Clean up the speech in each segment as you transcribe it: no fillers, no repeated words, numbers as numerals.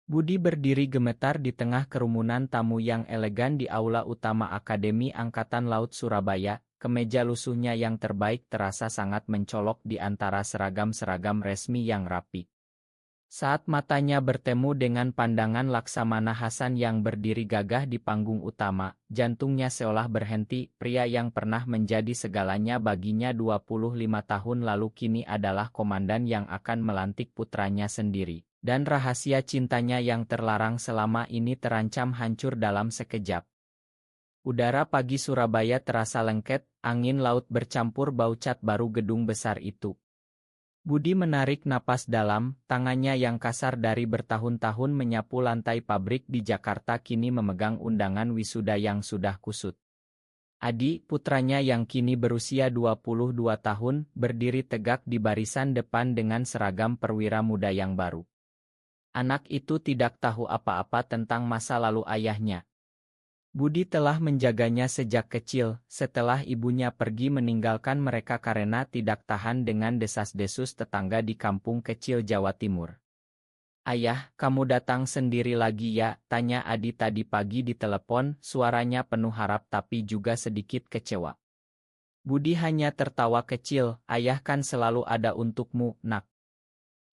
Budi berdiri gemetar di tengah kerumunan tamu yang elegan di aula utama Akademi Angkatan Laut Surabaya. Kemeja lusuhnya yang terbaik terasa sangat mencolok di antara seragam-seragam resmi yang rapi. Saat matanya bertemu dengan pandangan Laksamana Hasan yang berdiri gagah di panggung utama, jantungnya seolah berhenti. Pria yang pernah menjadi segalanya baginya 25 tahun lalu kini adalah komandan yang akan melantik putranya sendiri. Dan rahasia cintanya yang terlarang selama ini terancam hancur dalam sekejap. Udara pagi Surabaya terasa lengket, angin laut bercampur bau cat baru gedung besar itu. Budi menarik napas dalam, tangannya yang kasar dari bertahun-tahun menyapu lantai pabrik di Jakarta kini memegang undangan wisuda yang sudah kusut. Adi, putranya yang kini berusia 22 tahun, berdiri tegak di barisan depan dengan seragam perwira muda yang baru. Anak itu tidak tahu apa-apa tentang masa lalu ayahnya. Budi telah menjaganya sejak kecil, setelah ibunya pergi meninggalkan mereka karena tidak tahan dengan desas-desus tetangga di kampung kecil Jawa Timur. "Ayah, kamu datang sendiri lagi ya?" tanya Adi tadi pagi di telepon, suaranya penuh harap tapi juga sedikit kecewa. Budi hanya tertawa kecil, "Ayah kan selalu ada untukmu, nak.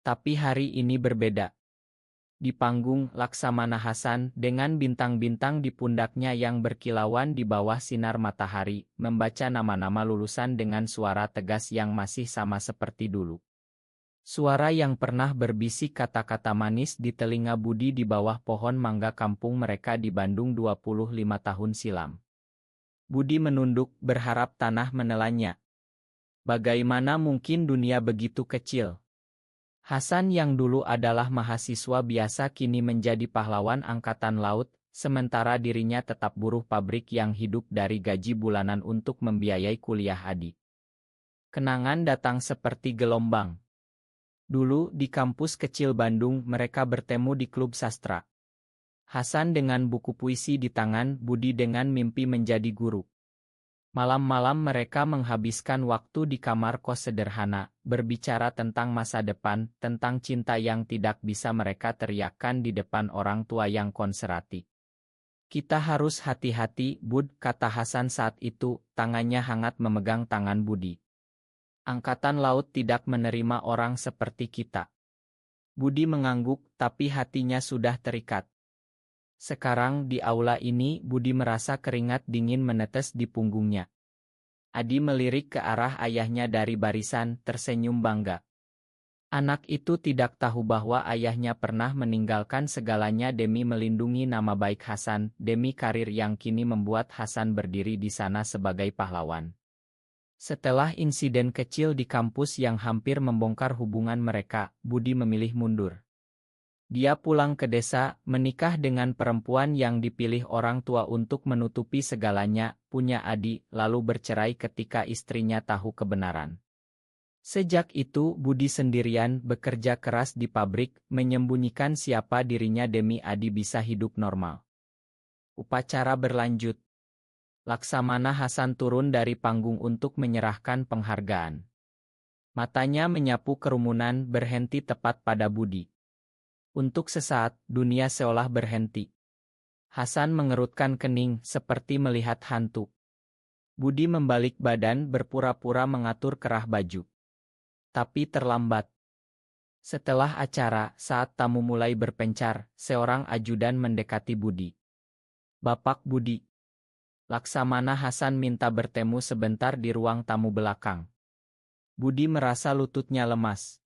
Tapi hari ini berbeda." Di panggung, Laksamana Hasan, dengan bintang-bintang di pundaknya yang berkilauan di bawah sinar matahari, membaca nama-nama lulusan dengan suara tegas yang masih sama seperti dulu. Suara yang pernah berbisik kata-kata manis di telinga Budi di bawah pohon mangga kampung mereka di Bandung 25 tahun silam. Budi menunduk, berharap tanah menelannya. Bagaimana mungkin dunia begitu kecil? Hasan yang dulu adalah mahasiswa biasa kini menjadi pahlawan angkatan laut, sementara dirinya tetap buruh pabrik yang hidup dari gaji bulanan untuk membiayai kuliah Adi. Kenangan datang seperti gelombang. Dulu di kampus kecil Bandung mereka bertemu di klub sastra. Hasan dengan buku puisi di tangan, Budi dengan mimpi menjadi guru. Malam-malam mereka menghabiskan waktu di kamar kos sederhana, berbicara tentang masa depan, tentang cinta yang tidak bisa mereka teriakkan di depan orang tua yang konservatif. "Kita harus hati-hati, Bud," kata Hasan saat itu, tangannya hangat memegang tangan Budi. "Angkatan Laut tidak menerima orang seperti kita." Budi mengangguk, tapi hatinya sudah terikat. Sekarang di aula ini Budi merasa keringat dingin menetes di punggungnya. Adi melirik ke arah ayahnya dari barisan, tersenyum bangga. Anak itu tidak tahu bahwa ayahnya pernah meninggalkan segalanya demi melindungi nama baik Hasan, demi karir yang kini membuat Hasan berdiri di sana sebagai pahlawan. Setelah insiden kecil di kampus yang hampir membongkar hubungan mereka, Budi memilih mundur. Dia pulang ke desa, menikah dengan perempuan yang dipilih orang tua untuk menutupi segalanya, punya adik, lalu bercerai ketika istrinya tahu kebenaran. Sejak itu Budi sendirian bekerja keras di pabrik, menyembunyikan siapa dirinya demi Adi bisa hidup normal. Upacara berlanjut. Laksamana Hasan turun dari panggung untuk menyerahkan penghargaan. Matanya menyapu kerumunan berhenti tepat pada Budi. Untuk sesaat, dunia seolah berhenti. Hasan mengerutkan kening, seperti melihat hantu. Budi membalik badan berpura-pura mengatur kerah baju. Tapi terlambat. Setelah acara, saat tamu mulai berpencar, seorang ajudan mendekati Budi. "Bapak Budi." Laksamana Hasan minta bertemu sebentar di ruang tamu belakang. Budi merasa lututnya lemas.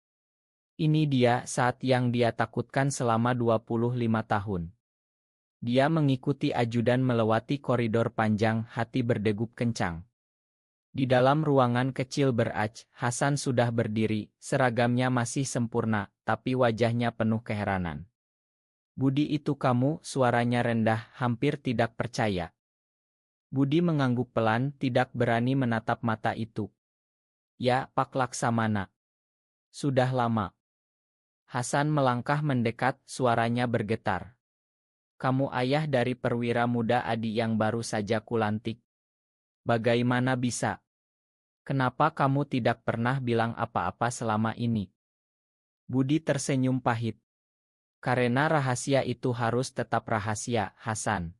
Ini dia saat yang dia takutkan selama 25 tahun. Dia mengikuti ajudan melewati koridor panjang, hati berdegup kencang. Di dalam ruangan kecil ber-AC, Hasan sudah berdiri, seragamnya masih sempurna, tapi wajahnya penuh keheranan. "Budi, itu kamu?" Suaranya rendah, hampir tidak percaya. Budi mengangguk pelan, tidak berani menatap mata itu. "Ya, Pak Laksamana. Sudah lama." Hasan melangkah mendekat, suaranya bergetar. "Kamu ayah dari perwira muda Adi yang baru saja kulantik. Bagaimana bisa? Kenapa kamu tidak pernah bilang apa-apa selama ini?" Budi tersenyum pahit. Karena rahasia itu harus tetap rahasia, Hasan.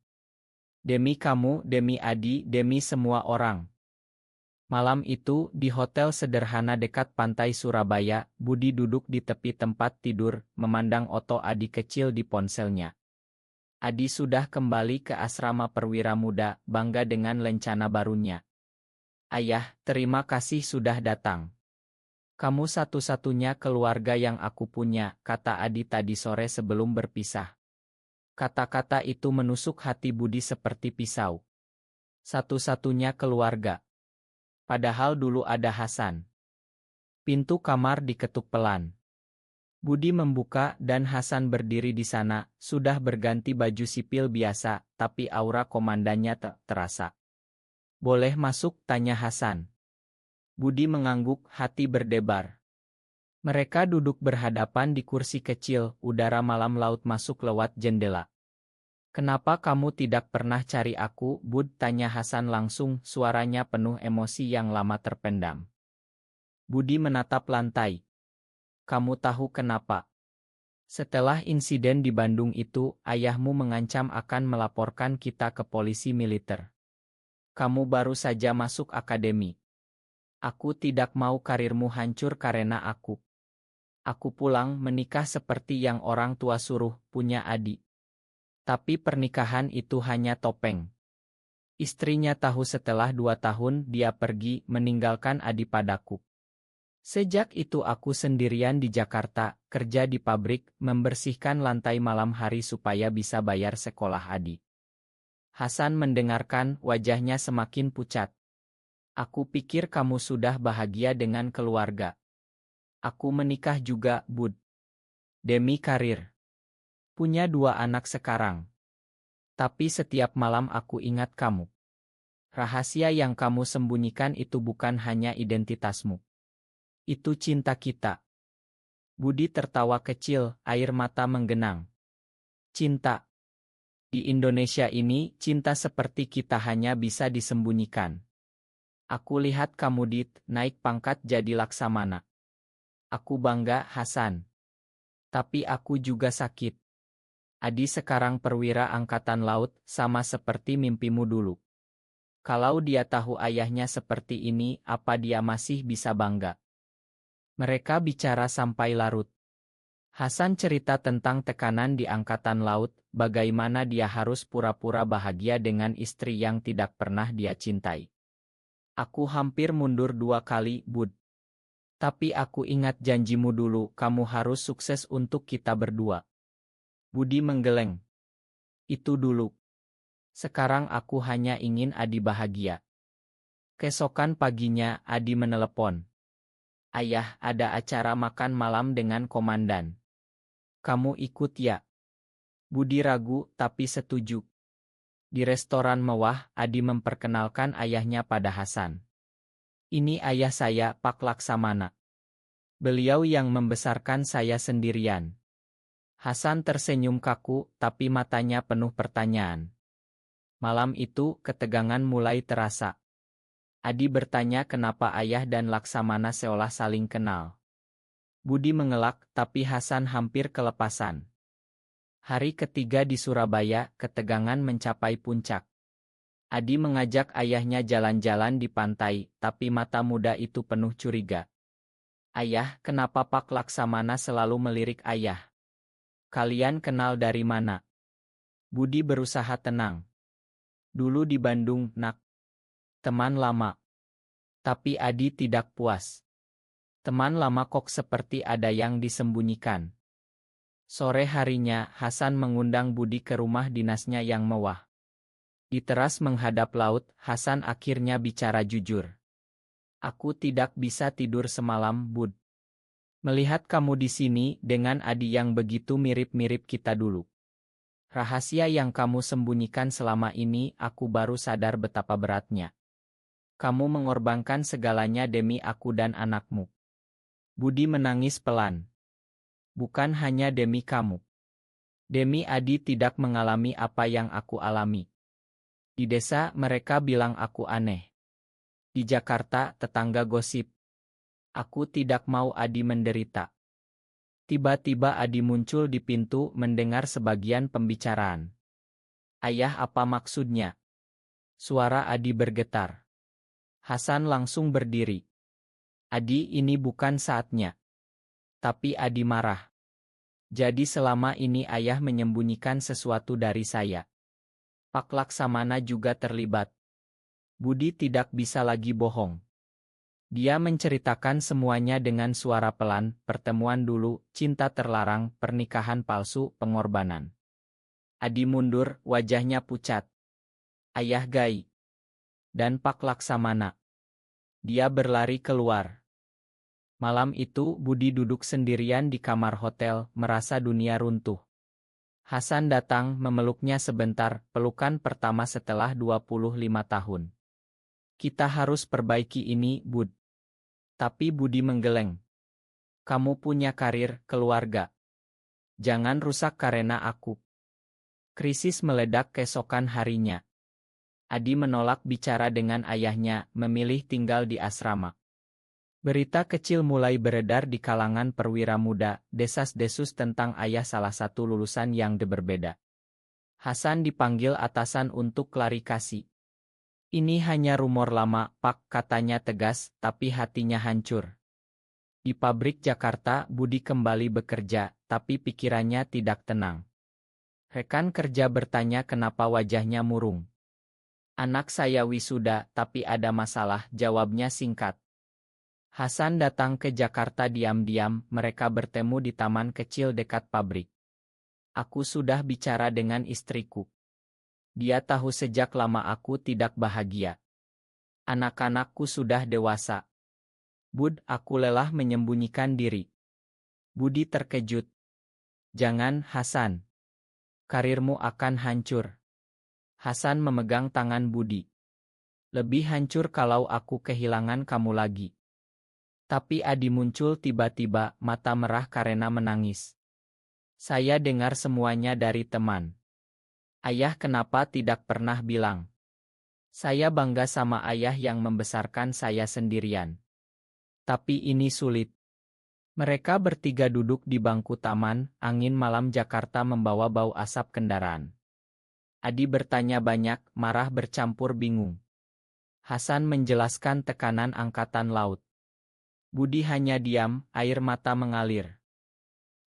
Demi kamu, demi Adi, demi semua orang. Malam itu, di hotel sederhana dekat pantai Surabaya, Budi duduk di tepi tempat tidur, memandang foto Adi kecil di ponselnya. Adi sudah kembali ke asrama perwira muda, bangga dengan lencana barunya. Ayah, terima kasih sudah datang. Kamu satu-satunya keluarga yang aku punya, kata Adi tadi sore sebelum berpisah. Kata-kata itu menusuk hati Budi seperti pisau. Satu-satunya keluarga. Padahal dulu ada Hasan. Pintu kamar diketuk pelan. Budi membuka dan Hasan berdiri di sana, sudah berganti baju sipil biasa, tapi aura komandannya terasa. Boleh masuk, tanya Hasan. Budi mengangguk, hati berdebar. Mereka duduk berhadapan di kursi kecil, udara malam laut masuk lewat jendela. Kenapa kamu tidak pernah cari aku, Bud? Tanya Hasan langsung, suaranya penuh emosi yang lama terpendam. Budi menatap lantai. Kamu tahu kenapa? Setelah insiden di Bandung itu, ayahmu mengancam akan melaporkan kita ke polisi militer. Kamu baru saja masuk akademi. Aku tidak mau karirmu hancur karena aku. Aku pulang menikah seperti yang orang tua suruh, punya adik. Tapi pernikahan itu hanya topeng. Istrinya tahu setelah 2 tahun dia pergi meninggalkan Adi padaku. Sejak itu aku sendirian di Jakarta, kerja di pabrik, membersihkan lantai malam hari supaya bisa bayar sekolah Adi. Hasan mendengarkan, wajahnya semakin pucat. Aku pikir kamu sudah bahagia dengan keluarga. Aku menikah juga, Bud. Demi karir. Punya 2 anak sekarang. Tapi setiap malam aku ingat kamu. Rahasia yang kamu sembunyikan itu bukan hanya identitasmu. Itu cinta kita. Budi tertawa kecil, air mata menggenang. Cinta. Di Indonesia ini, cinta seperti kita hanya bisa disembunyikan. Aku lihat kamu naik pangkat jadi laksamana. Aku bangga, Hasan. Tapi aku juga sakit. Adi sekarang perwira angkatan laut, sama seperti mimpimu dulu. Kalau dia tahu ayahnya seperti ini, apa dia masih bisa bangga? Mereka bicara sampai larut. Hasan cerita tentang tekanan di angkatan laut, bagaimana dia harus pura-pura bahagia dengan istri yang tidak pernah dia cintai. Aku hampir mundur 2 kali, Bud. Tapi aku ingat janjimu dulu, kamu harus sukses untuk kita berdua. Budi menggeleng. Itu dulu. Sekarang aku hanya ingin Adi bahagia. Keesokan paginya, Adi menelepon. Ayah, ada acara makan malam dengan komandan. Kamu ikut ya? Budi ragu, tapi setuju. Di restoran mewah, Adi memperkenalkan ayahnya pada Hasan. Ini ayah saya, Pak Laksamana. Beliau yang membesarkan saya sendirian. Hasan tersenyum kaku, tapi matanya penuh pertanyaan. Malam itu, ketegangan mulai terasa. Adi bertanya kenapa ayah dan Laksamana seolah saling kenal. Budi mengelak, tapi Hasan hampir kelepasan. Hari ketiga di Surabaya, ketegangan mencapai puncak. Adi mengajak ayahnya jalan-jalan di pantai, tapi mata muda itu penuh curiga. Ayah, kenapa Pak Laksamana selalu melirik ayah? Kalian kenal dari mana? Budi berusaha tenang. Dulu di Bandung, nak. Teman lama. Tapi Adi tidak puas. Teman lama kok seperti ada yang disembunyikan. Sore harinya, Hasan mengundang Budi ke rumah dinasnya yang mewah. Di teras menghadap laut, Hasan akhirnya bicara jujur. Aku tidak bisa tidur semalam, Bud. Melihat kamu di sini, dengan Adi yang begitu mirip-mirip kita dulu. Rahasia yang kamu sembunyikan selama ini, aku baru sadar betapa beratnya. Kamu mengorbankan segalanya demi aku dan anakmu. Budi menangis pelan. Bukan hanya demi kamu. Demi Adi tidak mengalami apa yang aku alami. Di desa, mereka bilang aku aneh. Di Jakarta, tetangga gosip. Aku tidak mau Adi menderita. Tiba-tiba Adi muncul di pintu mendengar sebagian pembicaraan. "Ayah, apa maksudnya?" Suara Adi bergetar. Hasan langsung berdiri. "Adi, ini bukan saatnya." Tapi Adi marah. "Jadi selama ini ayah menyembunyikan sesuatu dari saya." Pak Laksamana juga terlibat. Budi tidak bisa lagi bohong. Dia menceritakan semuanya dengan suara pelan, pertemuan dulu, cinta terlarang, pernikahan palsu, pengorbanan. Adi mundur, wajahnya pucat. "Ayah Gai." Dan Pak Laksamana. Dia berlari keluar. Malam itu Budi duduk sendirian di kamar hotel, merasa dunia runtuh. Hasan datang memeluknya sebentar, pelukan pertama setelah 25 tahun. "Kita harus perbaiki ini, Bud." Tapi Budi menggeleng. "Kamu punya karir, keluarga. Jangan rusak karena aku." Krisis meledak keesokan harinya. Adi menolak bicara dengan ayahnya, memilih tinggal di asrama. Berita kecil mulai beredar di kalangan perwira muda, desas-desus tentang ayah salah satu lulusan yang berbeda. Hasan dipanggil atasan untuk klarifikasi. "Ini hanya rumor lama, Pak," katanya tegas, tapi hatinya hancur. Di pabrik Jakarta, Budi kembali bekerja, tapi pikirannya tidak tenang. Rekan kerja bertanya kenapa wajahnya murung. "Anak saya wisuda, tapi ada masalah," jawabnya singkat. Hasan datang ke Jakarta diam-diam, mereka bertemu di taman kecil dekat pabrik. "Aku sudah bicara dengan istriku. Dia tahu sejak lama aku tidak bahagia. Anak-anakku sudah dewasa. Bud, aku lelah menyembunyikan diri." Budi terkejut. "Jangan, Hasan. Karirmu akan hancur." Hasan memegang tangan Budi. "Lebih hancur kalau aku kehilangan kamu lagi." Tapi Adi muncul tiba-tiba, mata merah karena menangis. "Saya dengar semuanya dari teman. Ayah kenapa tidak pernah bilang? Saya bangga sama ayah yang membesarkan saya sendirian. Tapi ini sulit." Mereka bertiga duduk di bangku taman, angin malam Jakarta membawa bau asap kendaraan. Adi bertanya banyak, marah bercampur bingung. Hasan menjelaskan tekanan angkatan laut. Budi hanya diam, air mata mengalir.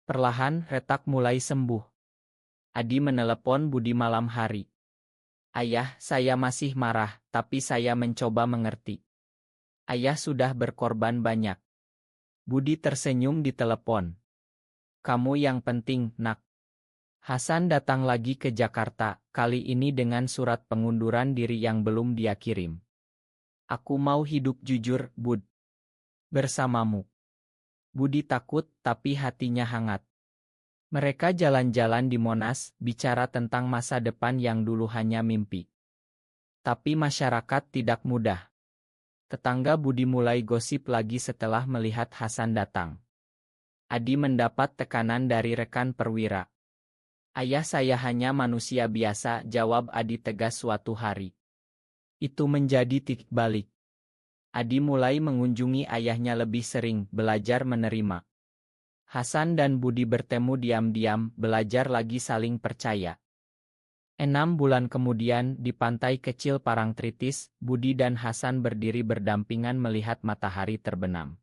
Perlahan, retak mulai sembuh. Adi menelepon Budi malam hari. "Ayah, saya masih marah, tapi saya mencoba mengerti. Ayah sudah berkorban banyak." Budi tersenyum di telepon. "Kamu yang penting, Nak." Hasan datang lagi ke Jakarta, kali ini dengan surat pengunduran diri yang belum dia kirim. "Aku mau hidup jujur, Bud. Bersamamu." Budi takut, tapi hatinya hangat. Mereka jalan-jalan di Monas, bicara tentang masa depan yang dulu hanya mimpi. Tapi masyarakat tidak mudah. Tetangga Budi mulai gosip lagi setelah melihat Hasan datang. Adi mendapat tekanan dari rekan perwira. "Ayah saya hanya manusia biasa," jawab Adi tegas suatu hari. Itu menjadi titik balik. Adi mulai mengunjungi ayahnya lebih sering, belajar menerima. Hasan dan Budi bertemu diam-diam, belajar lagi saling percaya. 6 bulan kemudian, di pantai kecil Parangtritis, Budi dan Hasan berdiri berdampingan melihat matahari terbenam.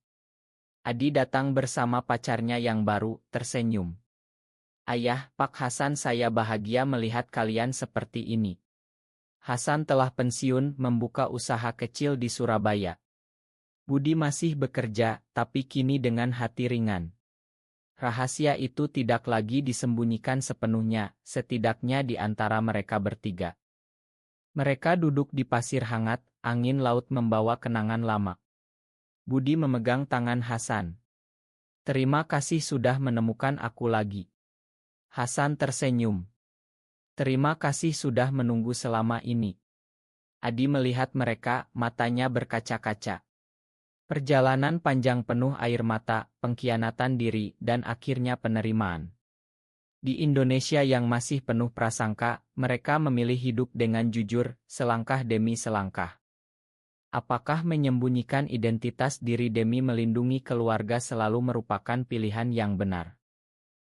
Adi datang bersama pacarnya yang baru, tersenyum. "Ayah, Pak Hasan, saya bahagia melihat kalian seperti ini." Hasan telah pensiun, membuka usaha kecil di Surabaya. Budi masih bekerja, tapi kini dengan hati ringan. Rahasia itu tidak lagi disembunyikan sepenuhnya, setidaknya di antara mereka bertiga. Mereka duduk di pasir hangat, angin laut membawa kenangan lama. Budi memegang tangan Hasan. "Terima kasih sudah menemukan aku lagi." Hasan tersenyum. "Terima kasih sudah menunggu selama ini." Adi melihat mereka, matanya berkaca-kaca. Perjalanan panjang penuh air mata, pengkhianatan diri, dan akhirnya penerimaan. Di Indonesia yang masih penuh prasangka, mereka memilih hidup dengan jujur, selangkah demi selangkah. Apakah menyembunyikan identitas diri demi melindungi keluarga selalu merupakan pilihan yang benar?